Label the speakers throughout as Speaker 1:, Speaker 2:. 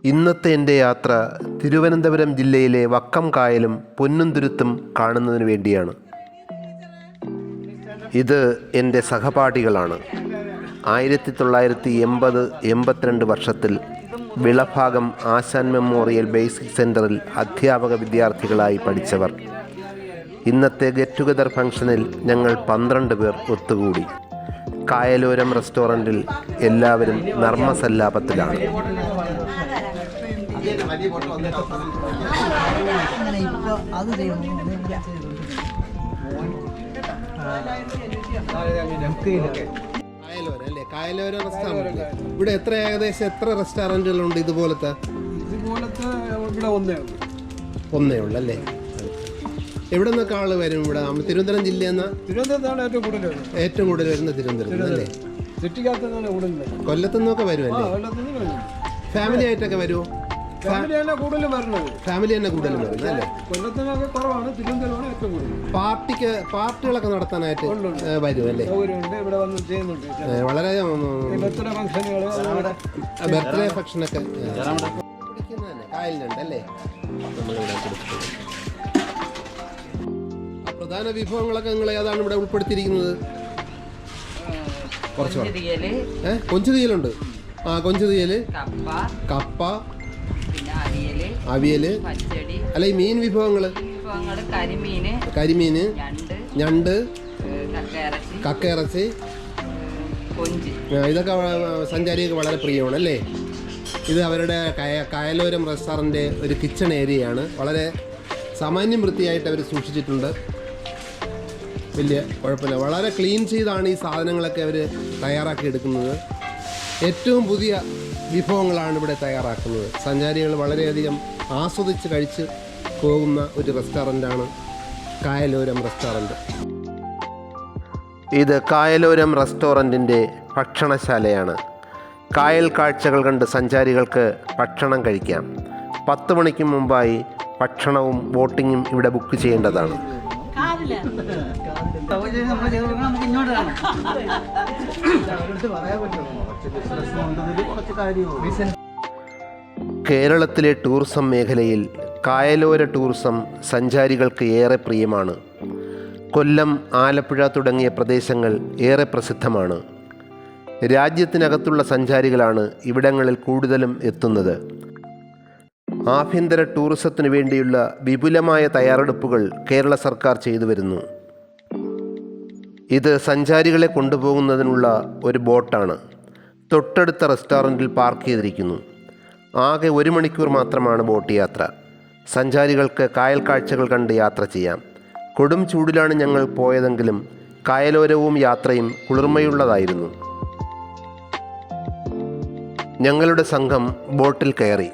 Speaker 1: ഇന്നത്തെ എൻ്റെ യാത്ര തിരുവനന്തപുരം ജില്ലയിലെ വക്കം കായലും പൊന്നുംതുരുത്തും കാണുന്നതിന് വേണ്ടിയാണ്. ഇത് എൻ്റെ സഹപാഠികളാണ്. 1980-82 വർഷത്തിൽ വിളഭാഗം ആശാൻ മെമ്മോറിയൽ ബേസിക് സെൻറ്ററിൽ അധ്യാപക വിദ്യാർത്ഥികളായി പഠിച്ചവർ. ഇന്നത്തെ ഗെറ്റ് ടുഗദർ ഫംഗ്ഷനിൽ ഞങ്ങൾ 12 പേർ ഒത്തുകൂടി. കായലോരം റെസ്റ്റോറൻറ്റിൽ എല്ലാവരും നർമ്മസല്ലാപത്തിലാണ്. കായലോരം റെസ്റ്റോറൻറ്റ് ഇവിടെ ഏകദേശം എത്ര റെസ്റ്റോറൻറ്റുകളുണ്ട്? ഇതുപോലത്തെ
Speaker 2: ഇവിടെ
Speaker 1: ഒന്നേ ഉള്ളൂ അല്ലേ? എവിടെ നിന്നൊക്കെ ആള് വരും ഇവിടെ? തിരുവനന്തപുരം ജില്ലയെന്ന ഏറ്റവും കൂടുതൽ വരുന്ന തിരുവനന്തപുരം അല്ലേ? കൊല്ലത്തു നിന്നൊക്കെ വരുമല്ലേ? ഫാമിലി ആയിട്ടൊക്കെ വരുമോ? ഫാമിലി തന്നെ കൂടുതലും വരുന്നത് അല്ലേ? പാർട്ടികളൊക്കെ നടത്താനായിട്ട് വരും അല്ലേ? വളരെ ബർത്ത്ഡേ ഫംഗ്ഷനൊക്കെ കായലിനുണ്ട് അല്ലേ? പ്രധാന വിഭവങ്ങളൊക്കെ നിങ്ങൾ ഏതാണ് ഇവിടെ ഉൾപ്പെടുത്തിയിരിക്കുന്നത്? കുറച്ച് കൊഞ്ചുതീയലുണ്ട്. കൊഞ്ചുതീയല്, കപ്പ, അവിയല്, അല്ല ഈ മീൻ വിഭവങ്ങള് കരിമീന്, ഞണ്ട്, കക്കയിറച്ചി, ഇതൊക്കെ സഞ്ചാരികൾക്ക് വളരെ പ്രിയമാണ് അല്ലേ? ഇത് അവരുടെ കായലോരം റെസ്റ്റോറൻറ്റ് ഒരു കിച്ചൺ ഏരിയയാണ്. വളരെ സാമാന്യം വൃത്തിയായിട്ട് അവർ സൂക്ഷിച്ചിട്ടുണ്ട്. വലിയ കുഴപ്പമില്ല. വളരെ ക്ലീൻ ചെയ്താണ് ഈ സാധനങ്ങളൊക്കെ അവർ തയ്യാറാക്കി എടുക്കുന്നത്. ഏറ്റവും പുതിയ വിഭവങ്ങളാണ് ഇവിടെ തയ്യാറാക്കുന്നത്. സഞ്ചാരികൾ വളരെയധികം ആസ്വദിച്ച് കഴിച്ച് പോകുന്ന ഒരു റെസ്റ്റോറൻ്റാണ് കായലോരം റെസ്റ്റോറൻറ്റ്. ഇത് കായലോരം റെസ്റ്റോറൻറ്റിൻ്റെ ഭക്ഷണശാലയാണ്. കായൽ കാഴ്ചകൾ കണ്ട് സഞ്ചാരികൾക്ക് ഭക്ഷണം കഴിക്കാം. 10 മണിക്ക് മുമ്പായി ഭക്ഷണവും ബോട്ടിങ്ങും ഇവിടെ ബുക്ക് ചെയ്യേണ്ടതാണ്. കേരളത്തിലെ ടൂറിസം മേഖലയിൽ കായലോര ടൂറിസം സഞ്ചാരികൾക്ക് ഏറെ പ്രിയമാണ്. കൊല്ലം, ആലപ്പുഴ തുടങ്ങിയ പ്രദേശങ്ങൾ ഏറെ പ്രസിദ്ധമാണ്. രാജ്യത്തിനകത്തുള്ള സഞ്ചാരികളാണ് ഇവിടങ്ങളിൽ കൂടുതലും എത്തുന്നത്. ആഭ്യന്തര ടൂറിസത്തിനു വേണ്ടിയുള്ള വിപുലമായ തയ്യാറെടുപ്പുകൾ കേരള സർക്കാർ ചെയ്തു വരുന്നു. ഇത് സഞ്ചാരികളെ കൊണ്ടുപോകുന്നതിനുള്ള ഒരു ബോട്ടാണ്. തൊട്ടടുത്ത റെസ്റ്റോറൻറ്റിൽ പാർക്ക് ചെയ്തിരിക്കുന്നു. ആകെ 1 മണിക്കൂർ മാത്രമാണ് ബോട്ട് യാത്ര. സഞ്ചാരികൾക്ക് കായൽ കാഴ്ചകൾ കണ്ട് യാത്ര ചെയ്യാം. കൊടും ചൂടിലാണ് ഞങ്ങൾ പോയതെങ്കിലും കായലോരവും യാത്രയും കുളിർമയുള്ളതായിരുന്നു. ഞങ്ങളുടെ സംഘം ബോട്ടിൽ കയറി.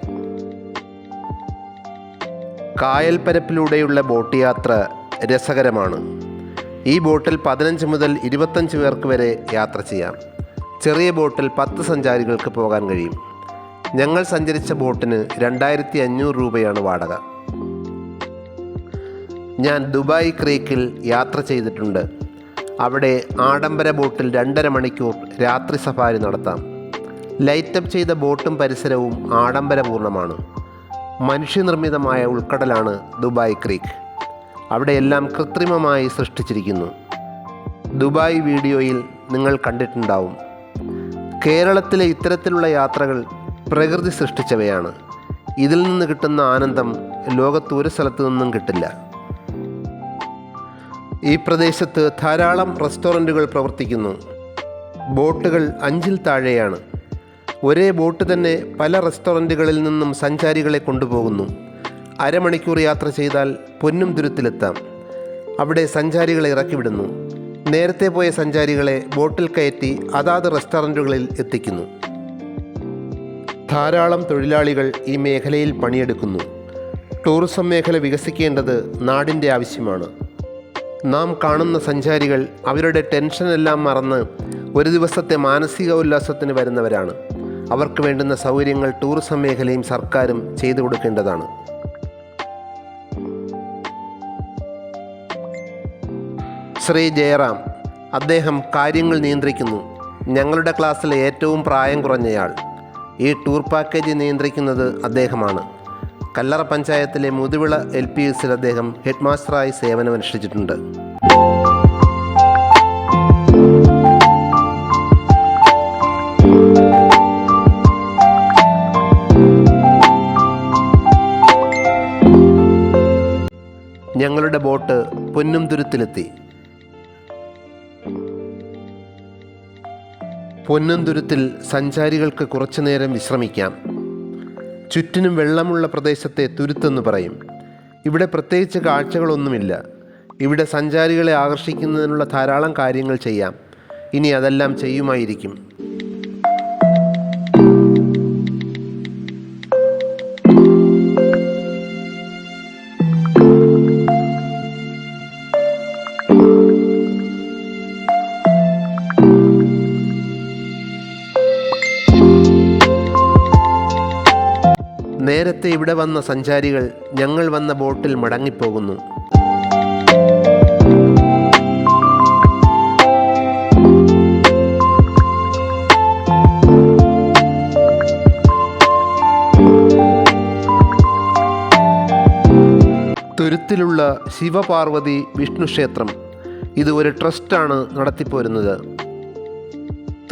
Speaker 1: കായൽ പരപ്പിലൂടെയുള്ള ബോട്ട് യാത്ര രസകരമാണ്. ഈ ബോട്ടിൽ 15 മുതൽ 25 പേർക്ക് വരെ യാത്ര ചെയ്യാം. ചെറിയ ബോട്ടിൽ 10 സഞ്ചാരികൾക്ക് പോകാൻ കഴിയും. ഞങ്ങൾ സഞ്ചരിച്ച ബോട്ടിന് 2500 രൂപയാണ് വാടക. ഞാൻ ദുബായ് ക്രീക്കിൽ യാത്ര ചെയ്തിട്ടുണ്ട്. അവിടെ ആഡംബര ബോട്ടിൽ 2.5 മണിക്കൂർ രാത്രി സഫാരി നടത്താം. ലൈറ്റപ്പ് ചെയ്ത ബോട്ടും പരിസരവും ആഡംബരപൂർണ്ണമാണ്. മനുഷ്യനിർമ്മിതമായ ഉൾക്കടലാണ് ദുബായ് ക്രീക്ക്. അവിടെയെല്ലാം കൃത്രിമമായി സൃഷ്ടിച്ചിരിക്കുന്നു. ദുബായ് വീഡിയോയിൽ നിങ്ങൾ കണ്ടിട്ടുണ്ടാവും. കേരളത്തിലെ ഇത്തരത്തിലുള്ള യാത്രകൾ പ്രകൃതി സൃഷ്ടിച്ചവയാണ്. ഇതിൽ നിന്ന് കിട്ടുന്ന ആനന്ദം ലോകത്ത് ഒരു സ്ഥലത്തു നിന്നും കിട്ടില്ല. ഈ പ്രദേശത്ത് ധാരാളം റെസ്റ്റോറൻറ്റുകൾ പ്രവർത്തിക്കുന്നു. ബോട്ടുകൾ 5-ൽ താഴെയാണ്. ഒരേ ബോട്ട് തന്നെ പല റെസ്റ്റോറൻറ്റുകളിൽ നിന്നും സഞ്ചാരികളെ കൊണ്ടുപോകുന്നു. 1/2 മണിക്കൂർ യാത്ര ചെയ്താൽ പൊന്നുംതുരുത്തിലെത്താം. അവിടെ സഞ്ചാരികളെ ഇറക്കിവിടുന്നു. നേരത്തെ പോയ സഞ്ചാരികളെ ബോട്ടിൽ കയറ്റി അതാത് റെസ്റ്റോറൻറ്റുകളിൽ എത്തിക്കുന്നു. ധാരാളം തൊഴിലാളികൾ ഈ മേഖലയിൽ പണിയെടുക്കുന്നു. ടൂറിസം മേഖല വികസിക്കേണ്ടത് നാടിൻ്റെ ആവശ്യമാണ്. നാം കാണുന്ന സഞ്ചാരികൾ അവരുടെ ടെൻഷനെല്ലാം മറന്ന് ഒരു ദിവസത്തെ മാനസിക ഉല്ലാസത്തിന് വരുന്നവരാണ്. അവർക്ക് വേണ്ടുന്ന സൗകര്യങ്ങൾ ടൂറിസം മേഖലയും സർക്കാരും ചെയ്തു കൊടുക്കേണ്ടതാണ്. ശ്രീ ജയറാം, അദ്ദേഹം കാര്യങ്ങൾ നിയന്ത്രിക്കുന്നു. ഞങ്ങളുടെ ക്ലാസ്സിലെ ഏറ്റവും പ്രായം കുറഞ്ഞയാൾ. ഈ ടൂർ പാക്കേജ് നിയന്ത്രിക്കുന്നത് അദ്ദേഹമാണ്. കല്ലറ പഞ്ചായത്തിലെ മുതുവിള LPSൽ അദ്ദേഹം ഹെഡ് മാസ്റ്ററായി സേവനമനുഷ്ഠിച്ചിട്ടുണ്ട്. ഞങ്ങളുടെ ബോട്ട് പൊന്നുംതുരുത്തിലെത്തി. പൊന്നുംതുരുത്തിൽ സഞ്ചാരികൾക്ക് കുറച്ചുനേരം വിശ്രമിക്കാം. ചുറ്റിനും വെള്ളമുള്ള പ്രദേശത്തെ തുരുത്തെന്ന് പറയും. ഇവിടെ പ്രത്യേകിച്ച് കാഴ്ചകളൊന്നുമില്ല. ഇവിടെ സഞ്ചാരികളെ ആകർഷിക്കുന്നതിനുള്ള ധാരാളം കാര്യങ്ങൾ ചെയ്യാം. ഇനി അതെല്ലാം ചെയ്യുമായിരിക്കും. നേരത്തെ ഇവിടെ വന്ന സഞ്ചാരികൾ ഞങ്ങൾ വന്ന ബോട്ടിൽ മടങ്ങിപ്പോകുന്നു. തുരുത്തിലുള്ള ശിവപാർവതി വിഷ്ണു ക്ഷേത്രം ഇത് ഒരു ട്രസ്റ്റാണ് നടത്തിപ്പോരുന്നത്.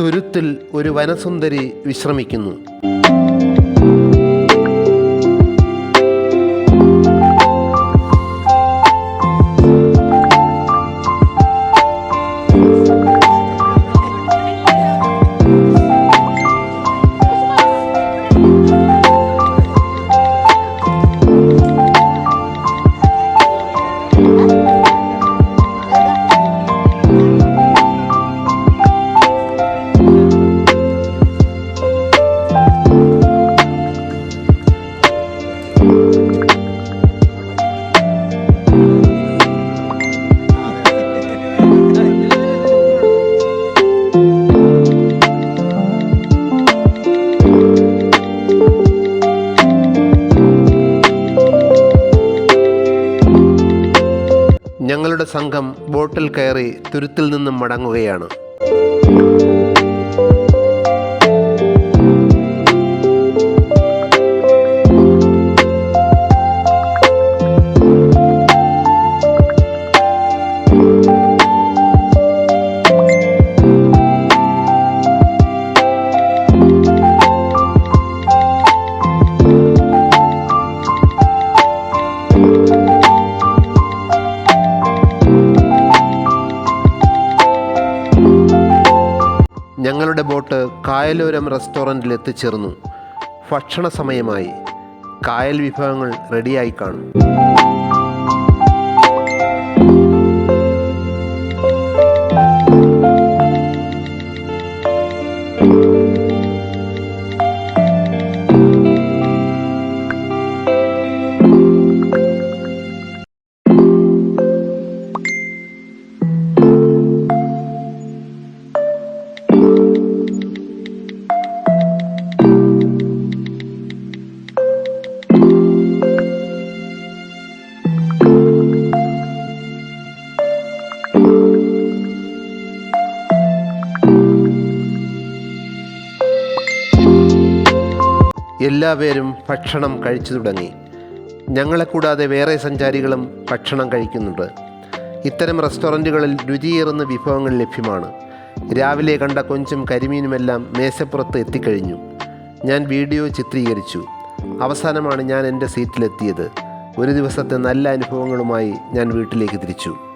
Speaker 1: തുരുത്തിൽ ഒരു വനസുന്ദരി വിശ്രമിക്കുന്നു. ഞങ്ങളുടെ സംഘം ബോട്ടിൽ കയറി തുരുത്തിൽ നിന്നും മടങ്ങുകയാണ്. ഞങ്ങളുടെ ബോട്ട് കായലോരം റെസ്റ്റോറൻറ്റിൽ എത്തിച്ചേർന്നു. ഭക്ഷണ സമയമായി. കായൽ വിഭവങ്ങൾ റെഡിയായി കാണും. എല്ലാവരും ഭക്ഷണം കഴിച്ചു തുടങ്ങി. ഞങ്ങളെ കൂടാതെ വേറെ സഞ്ചാരികളും ഭക്ഷണം കഴിക്കുന്നുണ്ട്. ഇത്തരം റെസ്റ്റോറൻറ്റുകളിൽ രുചിയേറുന്ന വിഭവങ്ങൾ ലഭ്യമാണ്. രാവിലെ കണ്ട കൊഞ്ചും കരിമീനുമെല്ലാം മേശപ്പുറത്ത് എത്തിക്കഴിഞ്ഞു. ഞാൻ വീഡിയോ ചിത്രീകരിച്ചു. അവസാനമാണ് ഞാൻ എൻ്റെ സീറ്റിലെത്തിയത്. ഒരു ദിവസത്തെ നല്ല അനുഭവങ്ങളുമായി ഞാൻ വീട്ടിലേക്ക് തിരിച്ചു.